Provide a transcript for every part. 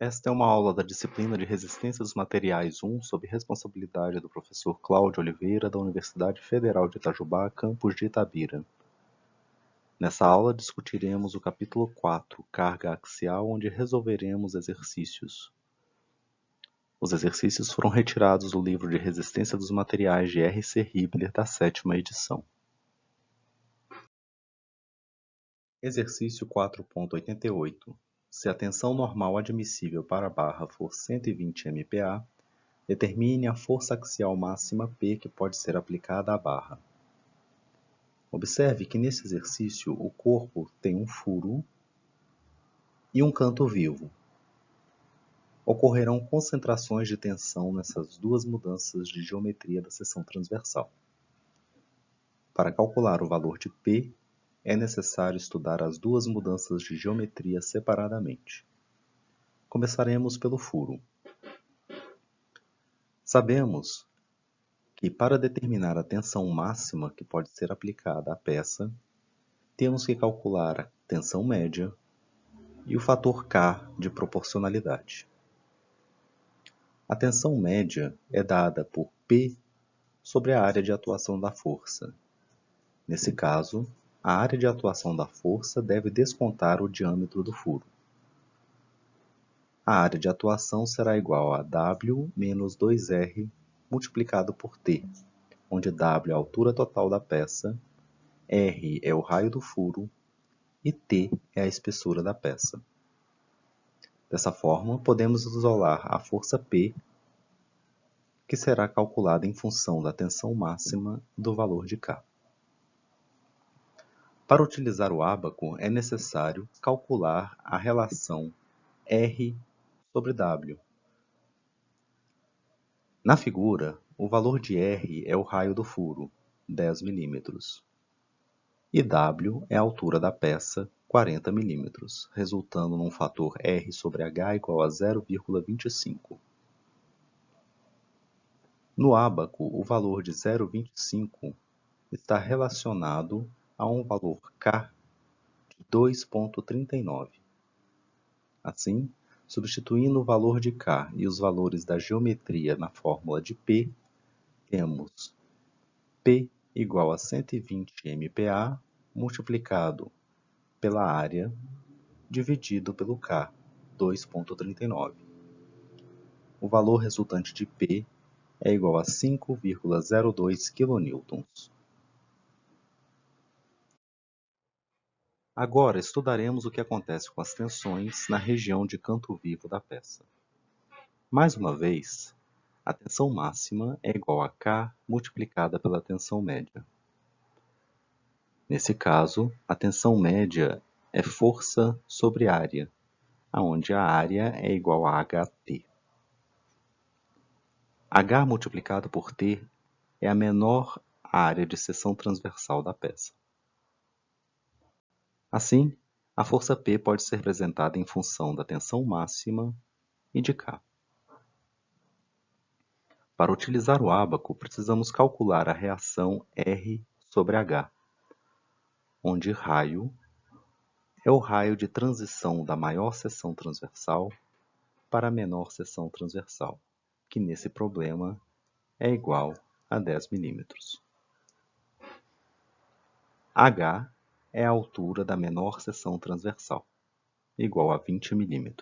Esta é uma aula da disciplina de Resistência dos Materiais 1, sob responsabilidade do professor Cláudio Oliveira, da Universidade Federal de Itajubá, campus de Itabira. Nessa aula discutiremos o capítulo 4, Carga Axial, onde resolveremos exercícios. Os exercícios foram retirados do livro de Resistência dos Materiais de R.C. Hibbeler, da 7ª edição. Exercício 4.88. Se a tensão normal admissível para a barra for 120 MPa, determine a força axial máxima P que pode ser aplicada à barra. Observe que nesse exercício o corpo tem um furo e um canto vivo. Ocorrerão concentrações de tensão nessas duas mudanças de geometria da seção transversal. Para calcular o valor de P, é necessário estudar as duas mudanças de geometria separadamente. Começaremos pelo furo. Sabemos que para determinar a tensão máxima que pode ser aplicada à peça, temos que calcular a tensão média e o fator K de proporcionalidade. A tensão média é dada por P sobre a área de atuação da força. Nesse caso, a área de atuação da força deve descontar o diâmetro do furo. A área de atuação será igual a W menos 2R multiplicado por T, onde W é a altura total da peça, R é o raio do furo e T é a espessura da peça. Dessa forma, podemos isolar a força P, que será calculada em função da tensão máxima e do valor de K. Para utilizar o ábaco, é necessário calcular a relação R sobre W. Na figura, o valor de R é o raio do furo, 10 mm, e W é a altura da peça, 40 mm, resultando num fator R sobre H igual a 0,25. No ábaco, o valor de 0,25 está relacionado a um valor K de 2,39. Assim, substituindo o valor de K e os valores da geometria na fórmula de P, temos P igual a 120 MPa multiplicado pela área dividido pelo K, 2,39. O valor resultante de P é igual a 5,02 kN. Agora estudaremos o que acontece com as tensões na região de canto vivo da peça. Mais uma vez, a tensão máxima é igual a K multiplicada pela tensão média. Nesse caso, a tensão média é força sobre área, onde a área é igual a HT. H multiplicado por T é a menor área de seção transversal da peça. Assim, a força P pode ser representada em função da tensão máxima e de K. Para utilizar o ábaco, precisamos calcular a reação R sobre H, onde raio é o raio de transição da maior seção transversal para a menor seção transversal, que nesse problema é igual a 10 mm. H é a altura da menor seção transversal, igual a 20 mm.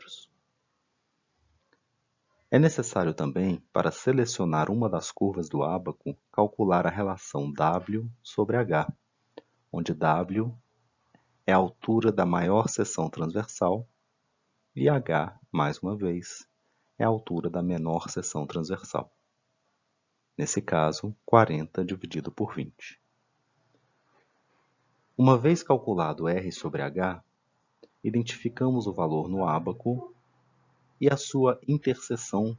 É necessário também, para selecionar uma das curvas do ábaco, calcular a relação W sobre H, onde W é a altura da maior seção transversal e H, mais uma vez, é a altura da menor seção transversal. Nesse caso, 40 dividido por 20. Uma vez calculado R sobre H, identificamos o valor no ábaco e a sua interseção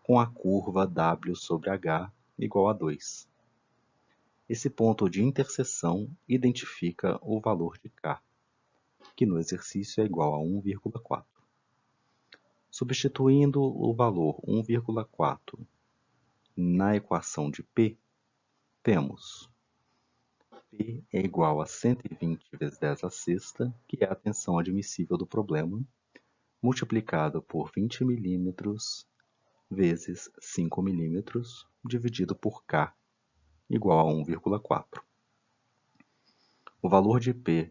com a curva W sobre H igual a 2. Esse ponto de interseção identifica o valor de K, que no exercício é igual a 1,4. Substituindo o valor 1,4 na equação de P, temos P é igual a 120 vezes 10 à sexta, que é a tensão admissível do problema, multiplicado por 20 milímetros vezes 5 milímetros dividido por K, igual a 1,4. O valor de P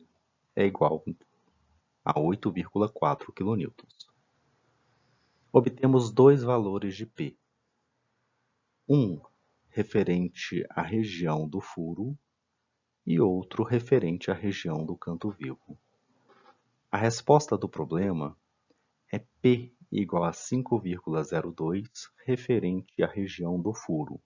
é igual a 8,4 kN. Obtemos dois valores de P. Um referente à região do furo e outro referente à região do canto vivo. A resposta do problema é P igual a 5,02 referente à região do furo.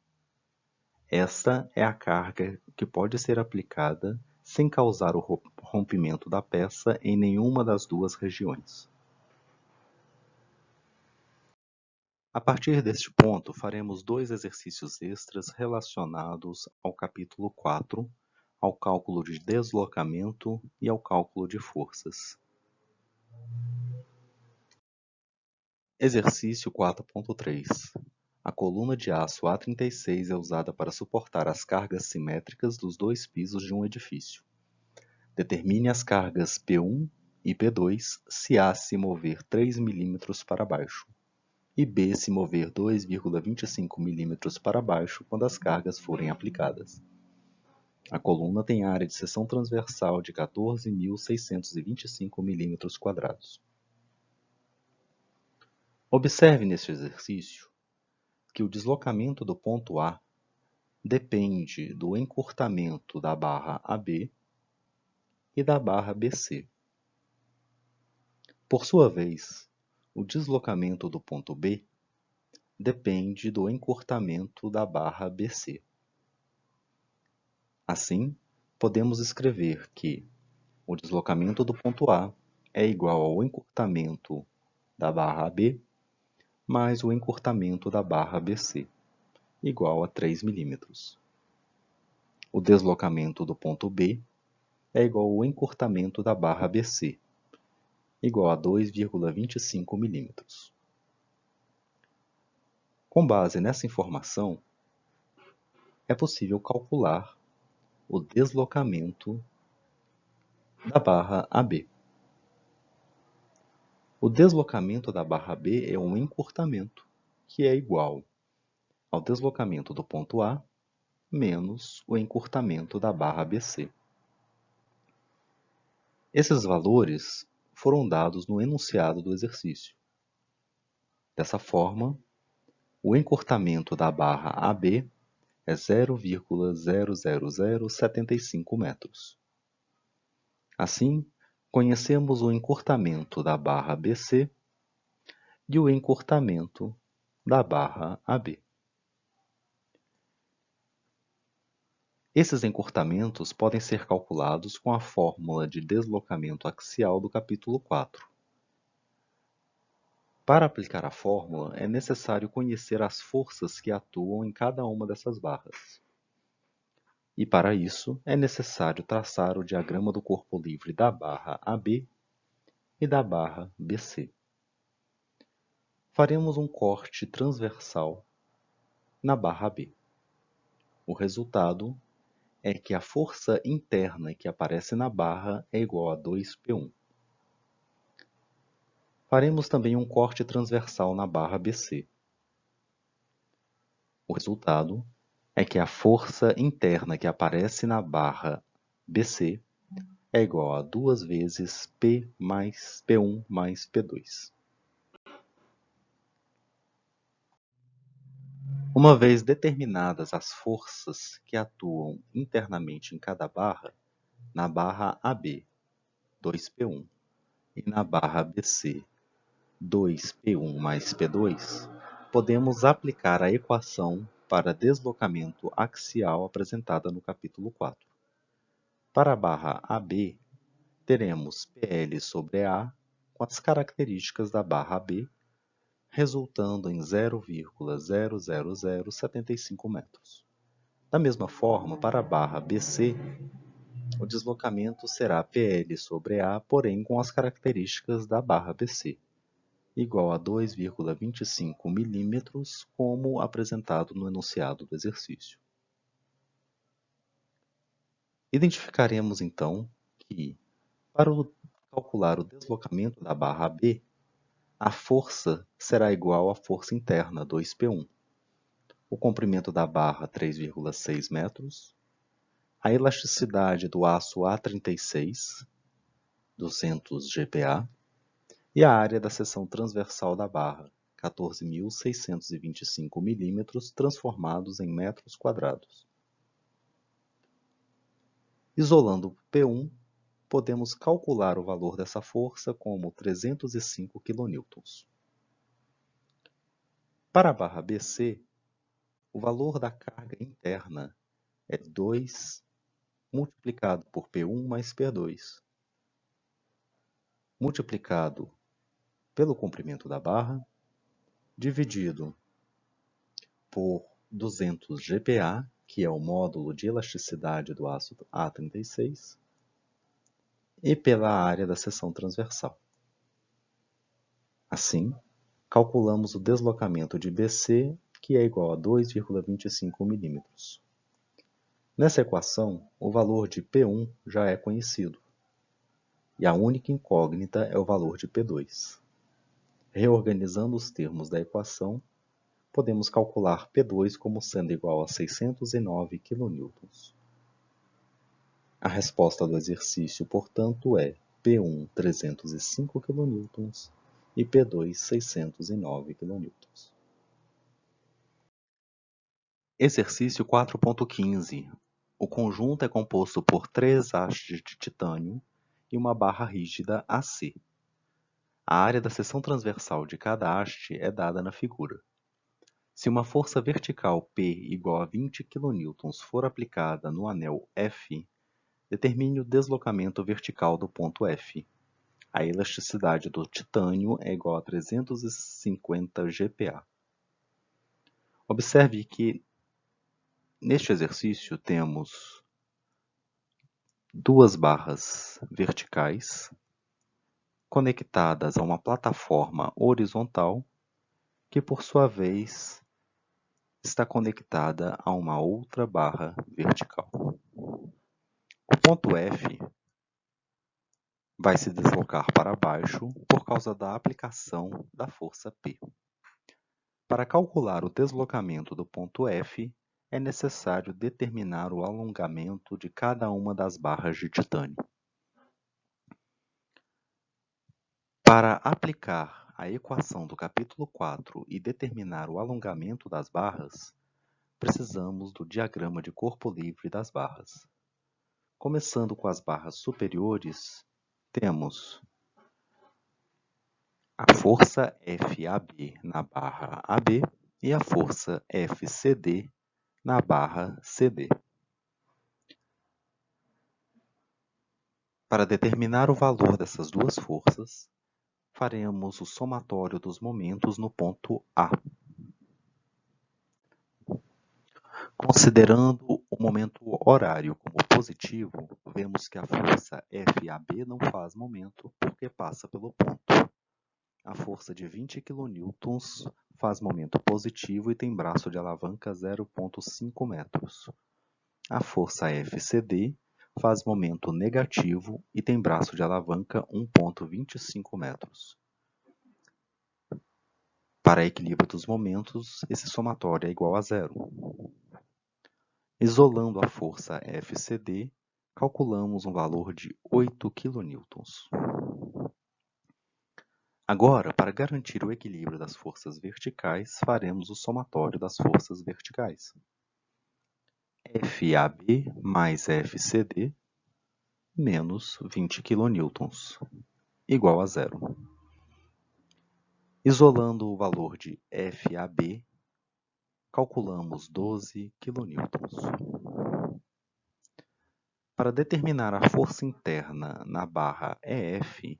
Esta é a carga que pode ser aplicada sem causar o rompimento da peça em nenhuma das duas regiões. A partir deste ponto, faremos dois exercícios extras relacionados ao capítulo 4, ao cálculo de deslocamento e ao cálculo de forças. Exercício 4.3. A coluna de aço A36 é usada para suportar as cargas simétricas dos dois pisos de um edifício. Determine as cargas P1 e P2 se A se mover 3 mm para baixo e B se mover 2,25 mm para baixo quando as cargas forem aplicadas. A coluna tem área de seção transversal de 14.625 mm². Observe neste exercício que o deslocamento do ponto A depende do encurtamento da barra AB e da barra BC. Por sua vez, o deslocamento do ponto B depende do encurtamento da barra BC. Assim, podemos escrever que o deslocamento do ponto A é igual ao encurtamento da barra AB mais o encurtamento da barra BC, igual a 3 mm. O deslocamento do ponto B é igual ao encurtamento da barra BC, igual a 2,25 mm. Com base nessa informação, é possível calcular o deslocamento da barra AB. O deslocamento da barra B é um encurtamento, que é igual ao deslocamento do ponto A menos o encurtamento da barra BC. Esses valores foram dados no enunciado do exercício. Dessa forma, o encurtamento da barra AB é 0,00075 metros. Assim, conhecemos o encurtamento da barra BC e o encurtamento da barra AB. Esses encurtamentos podem ser calculados com a fórmula de deslocamento axial do capítulo 4. Para aplicar a fórmula, é necessário conhecer as forças que atuam em cada uma dessas barras. E para isso, é necessário traçar o diagrama do corpo livre da barra AB e da barra BC. Faremos um corte transversal na barra B. O resultado é que a força interna que aparece na barra é igual a 2P1. Faremos também um corte transversal na barra BC. O resultado é que a força interna que aparece na barra BC é igual a 2 vezes P mais P1 mais P2. Uma vez determinadas as forças que atuam internamente em cada barra, na barra AB, 2P1, e na barra BC, 2P1 mais P2, podemos aplicar a equação para deslocamento axial apresentada no capítulo 4. Para a barra AB, teremos PL sobre A com as características da barra AB, resultando em 0,00075 metros. Da mesma forma, para a barra BC, o deslocamento será PL sobre A, porém com as características da barra BC, igual a 2,25 mm, como apresentado no enunciado do exercício. Identificaremos então que, para calcular o deslocamento da barra B, a força será igual à força interna, 2P1. O comprimento da barra, 3,6 metros. A elasticidade do aço A36, 200 GPa. E a área da seção transversal da barra, 14.625 milímetros, transformados em metros quadrados. Isolando P1, podemos calcular o valor dessa força como 305 kN. Para a barra BC, o valor da carga interna é 2 multiplicado por P1 mais P2, multiplicado pelo comprimento da barra, dividido por 200 GPa, que é o módulo de elasticidade do aço A36, e pela área da seção transversal. Assim, calculamos o deslocamento de BC, que é igual a 2,25 mm. Nessa equação, o valor de P1 já é conhecido, e a única incógnita é o valor de P2. Reorganizando os termos da equação, podemos calcular P2 como sendo igual a 609 kN. A resposta do exercício, portanto, é P1 305 kN e P2 609 kN. Exercício 4.15. O conjunto é composto por 3 hastes de titânio e uma barra rígida AC. A área da seção transversal de cada haste é dada na figura. Se uma força vertical P igual a 20 kN for aplicada no anel F, determine o deslocamento vertical do ponto F. A elasticidade do titânio é igual a 350 GPa. Observe que neste exercício temos duas barras verticais conectadas a uma plataforma horizontal que, por sua vez, está conectada a uma outra barra vertical. O ponto F vai se deslocar para baixo por causa da aplicação da força P. Para calcular o deslocamento do ponto F, é necessário determinar o alongamento de cada uma das barras de titânio. Para aplicar a equação do capítulo 4 e determinar o alongamento das barras, precisamos do diagrama de corpo livre das barras. Começando com as barras superiores, temos a força FAB na barra AB e a força FCD na barra CD. Para determinar o valor dessas duas forças, faremos o somatório dos momentos no ponto A. Considerando o momento horário como positivo, vemos que a força FAB não faz momento porque passa pelo ponto. A força de 20 kN faz momento positivo e tem braço de alavanca 0,5 metros. A força FCD faz momento negativo e tem braço de alavanca 1,25 metros. Para equilíbrio dos momentos, esse somatório é igual a zero. Isolando a força FCD, calculamos um valor de 8 kN. Agora, para garantir o equilíbrio das forças verticais, faremos o somatório das forças verticais. FAB mais FCD menos 20 kN, igual a zero. Isolando o valor de FAB, calculamos 12 kN. Para determinar a força interna na barra EF,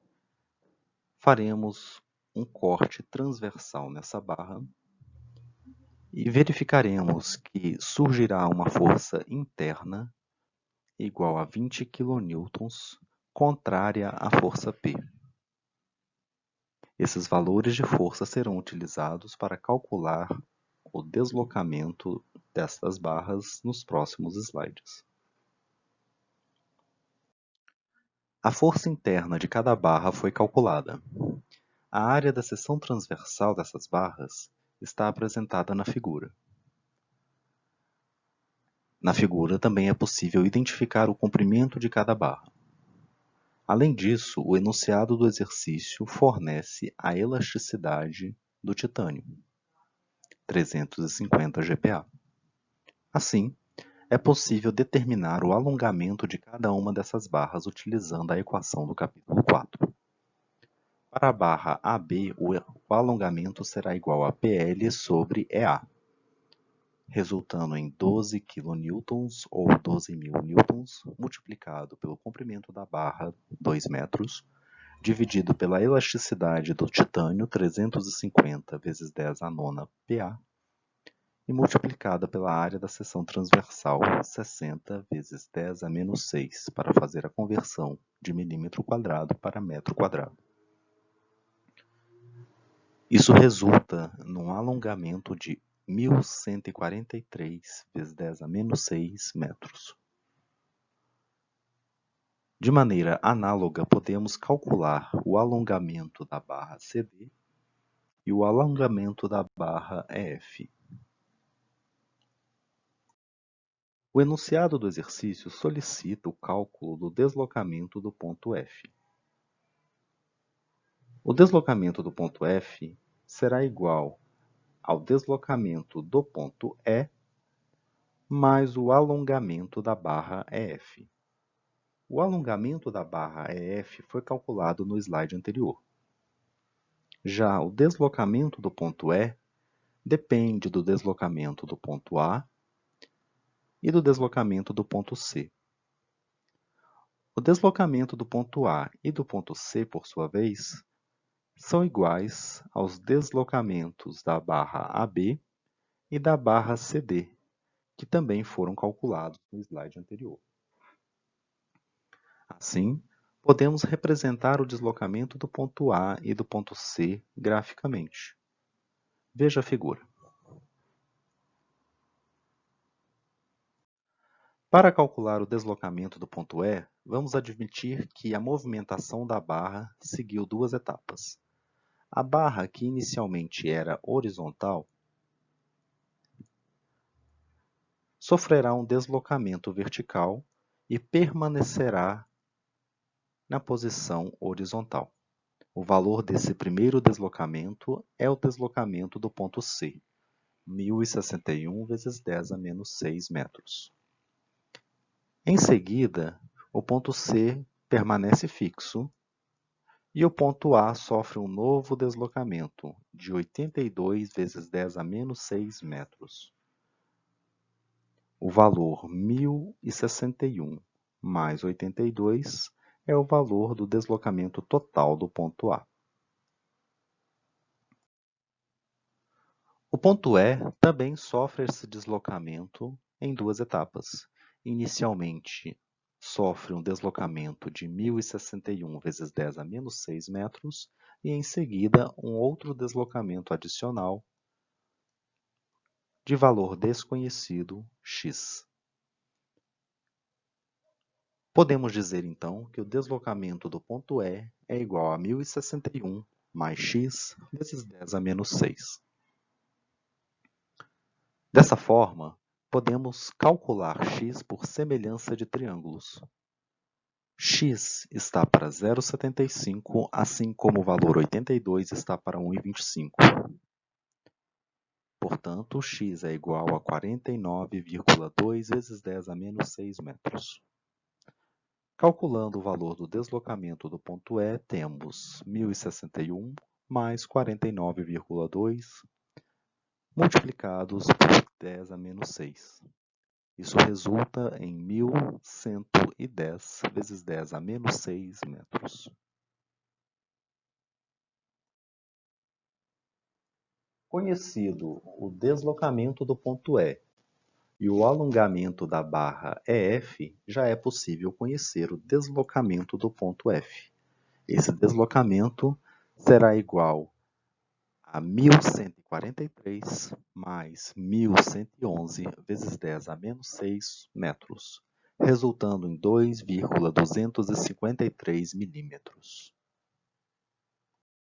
faremos um corte transversal nessa barra e verificaremos que surgirá uma força interna igual a 20 kN, contrária à força P. Esses valores de força serão utilizados para calcular o deslocamento destas barras nos próximos slides. A força interna de cada barra foi calculada. A área da seção transversal dessas barras está apresentada na figura. Na figura também é possível identificar o comprimento de cada barra. Além disso, o enunciado do exercício fornece a elasticidade do titânio, 350 GPa. Assim, é possível determinar o alongamento de cada uma dessas barras utilizando a equação do capítulo 4. Para a barra AB, o alongamento será igual a PL sobre EA, resultando em 12 kN ou 12.000 newtons, multiplicado pelo comprimento da barra, 2 metros, dividido pela elasticidade do titânio, 350 vezes 10 a nona PA, e multiplicada pela área da seção transversal, 60 vezes 10 a menos 6, para fazer a conversão de milímetro quadrado para metro quadrado. Isso resulta num alongamento de 1.143 vezes 10 a menos 6 metros. De maneira análoga, podemos calcular o alongamento da barra CD e o alongamento da barra EF. O enunciado do exercício solicita o cálculo do deslocamento do ponto F. O deslocamento do ponto F será igual ao deslocamento do ponto E mais o alongamento da barra EF. O alongamento da barra EF foi calculado no slide anterior. Já o deslocamento do ponto E depende do deslocamento do ponto A e do deslocamento do ponto C. O deslocamento do ponto A e do ponto C, por sua vez, são iguais aos deslocamentos da barra AB e da barra CD, que também foram calculados no slide anterior. Assim, podemos representar o deslocamento do ponto A e do ponto C graficamente. Veja a figura. Para calcular o deslocamento do ponto E, vamos admitir que a movimentação da barra seguiu duas etapas. A barra, que inicialmente era horizontal, sofrerá um deslocamento vertical e permanecerá na posição horizontal. O valor desse primeiro deslocamento é o deslocamento do ponto C, 1.061 vezes 10 a menos 6 metros. Em seguida, o ponto C permanece fixo e o ponto A sofre um novo deslocamento de 82 vezes 10 a menos 6 metros. O valor 1.061 mais 82 é o valor do deslocamento total do ponto A. O ponto E também sofre esse deslocamento em duas etapas. Inicialmente, sofre um deslocamento de 1.061 vezes 10 a menos 6 metros e, em seguida, um outro deslocamento adicional de valor desconhecido, x. Podemos dizer, então, que o deslocamento do ponto E é igual a 1.061 mais x vezes 10 a menos 6. Dessa forma, podemos calcular x por semelhança de triângulos. X está para 0,75, assim como o valor 82 está para 1,25. Portanto, x é igual a 49,2 vezes 10 a menos 6 metros. Calculando o valor do deslocamento do ponto E, temos 1.061 mais 49,2 multiplicados por 10 a menos 6. Isso resulta em 1.110 vezes 10 a menos 6 metros. Conhecido o deslocamento do ponto E o alongamento da barra EF, já é possível conhecer o deslocamento do ponto F. Esse deslocamento será igual a 1.143 mais 1.111 vezes 10 a menos 6 metros, resultando em 2,253 milímetros.